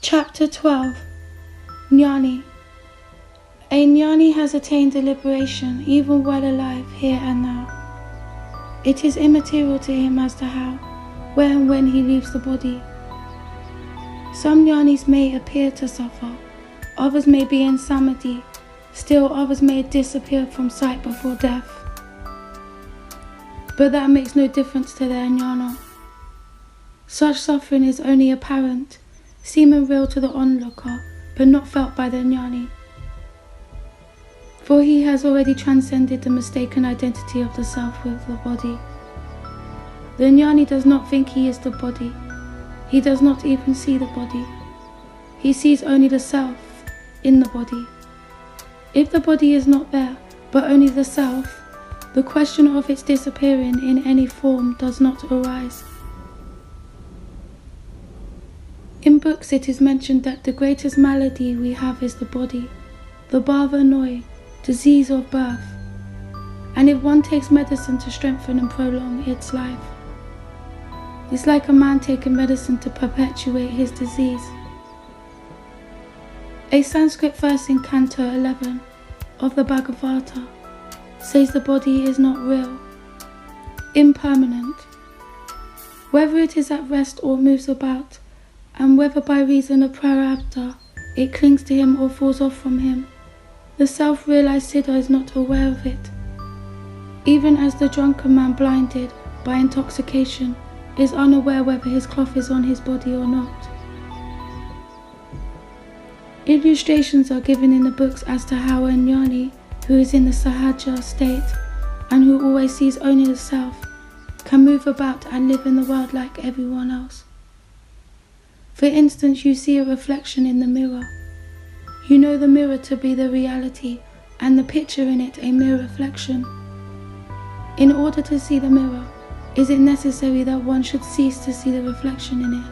Chapter 12. Jnani. A Jnani has attained liberation even while alive here and now. It is immaterial to him as to how, where and when he leaves the body. Some Jnanis may appear to suffer, others may be in samadhi, still others may disappear from sight before death. But that makes no difference to their jnana. Such suffering is only apparent, seeming real to the onlooker, but not felt by the Jnani. For he has already transcended the mistaken identity of the self with the body. The Jnani does not think he is the body. He does not even see the body. He sees only the self in the body. If the body is not there, but only the self, the question of its disappearing in any form does not arise. In books it is mentioned that the greatest malady we have is the body, the bhava noi, disease of birth, and if one takes medicine to strengthen and prolong its life, it's like a man taking medicine to perpetuate his disease. A Sanskrit verse in Canto 11 of the Bhagavata says the body is not real, impermanent. Whether it is at rest or moves about, and whether by reason of prarabdha it clings to him or falls off from him, the self-realized siddha is not aware of it, even as the drunken man blinded by intoxication is unaware whether his cloth is on his body or not. Illustrations are given in the books as to how a Jnani who is in the sahaja state and who always sees only the self can move about and live in the world like everyone else. For instance, you see a reflection in the mirror. You know the mirror to be the reality and the picture in it a mere reflection. In order to see the mirror, is it necessary that one should cease to see the reflection in it?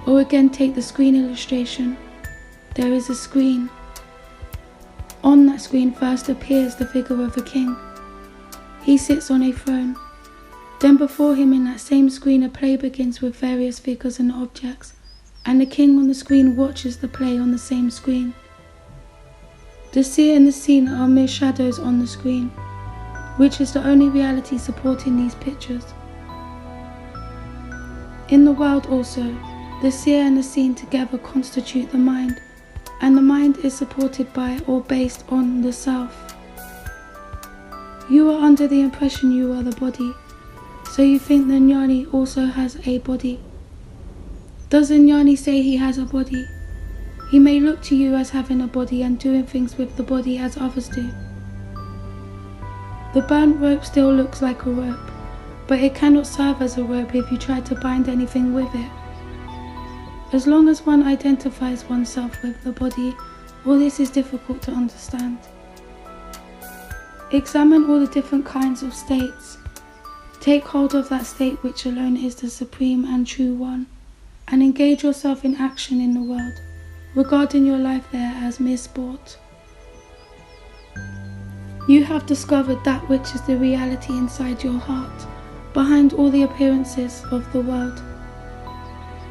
Or again, take the screen illustration. There is a screen. On that screen first appears the figure of a king. He sits on a throne. Then before him in that same screen a play begins with various figures and objects, and the king on the screen watches the play on the same screen. The seer and the seen are mere shadows on the screen, which is the only reality supporting these pictures. In the world also, the seer and the seen together constitute the mind, and the mind is supported by or based on the self. You are under the impression you are the body, so you think the Jnani also has a body. Does the Jnani say he has a body? He may look to you as having a body and doing things with the body as others do. The burnt rope still looks like a rope, but it cannot serve as a rope if you try to bind anything with it. As long as one identifies oneself with the body, all this is difficult to understand. Examine all the different kinds of states. Take hold of that state which alone is the supreme and true one, and engage yourself in action in the world, regarding your life there as mere sport. You have discovered that which is the reality inside your heart, behind all the appearances of the world.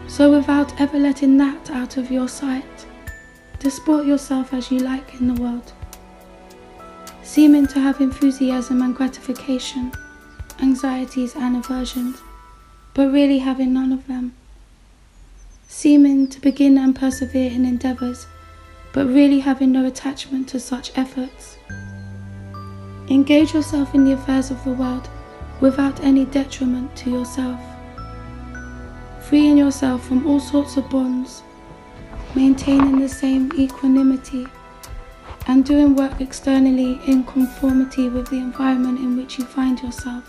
So without ever letting that out of your sight, disport yourself as you like in the world, seeming to have enthusiasm and gratification, anxieties and aversions, but really having none of them. Seeming to begin and persevere in endeavours, but really having no attachment to such efforts. Engage yourself in the affairs of the world without any detriment to yourself. Freeing yourself from all sorts of bonds, maintaining the same equanimity, and doing work externally in conformity with the environment in which you find yourself.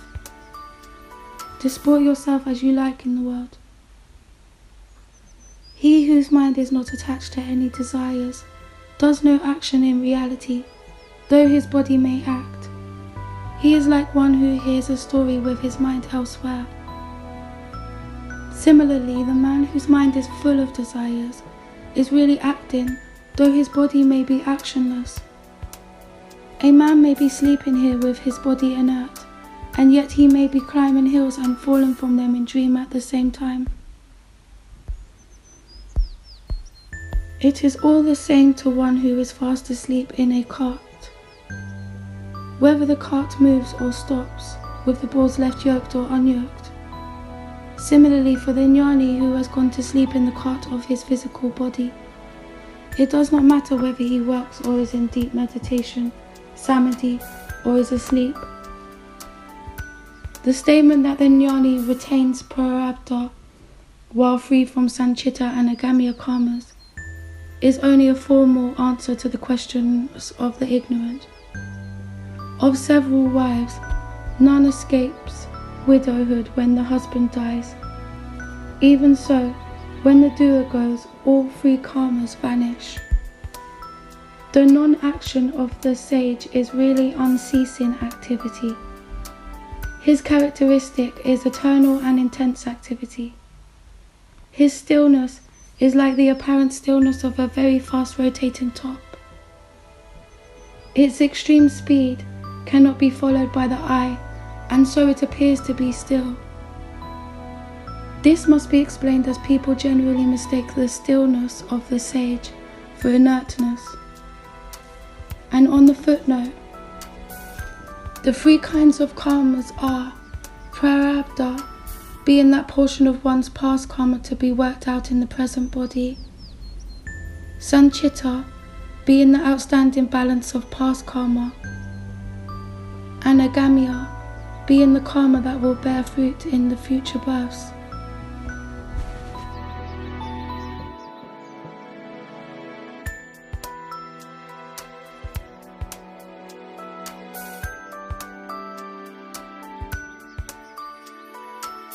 Disport yourself as you like in the world. He whose mind is not attached to any desires does no action in reality, though his body may act. He is like one who hears a story with his mind elsewhere. Similarly, the man whose mind is full of desires is really acting, though his body may be actionless. A man may be sleeping here with his body inert, and yet he may be climbing hills and falling from them in dream at the same time. It is all the same to one who is fast asleep in a cart, whether the cart moves or stops, with the bulls left yoked or unyoked. Similarly, for the Jnani who has gone to sleep in the cart of his physical body, it does not matter whether he works or is in deep meditation, samadhi, or is asleep. The statement that the Jnani retains prarabdha while free from sanchita and agamya karmas is only a formal answer to the questions of the ignorant. Of several wives, none escapes widowhood when the husband dies. Even so, when the doer goes, all three karmas vanish. The non-action of the sage is really unceasing activity. His characteristic is eternal and intense activity. His stillness is like the apparent stillness of a very fast rotating top. Its extreme speed cannot be followed by the eye, and so it appears to be still. This must be explained as people generally mistake the stillness of the sage for inertness. And on the footnote, the three kinds of karmas are prarabdha, being that portion of one's past karma to be worked out in the present body, sanchita, being the outstanding balance of past karma, and agamya, being the karma that will bear fruit in the future births.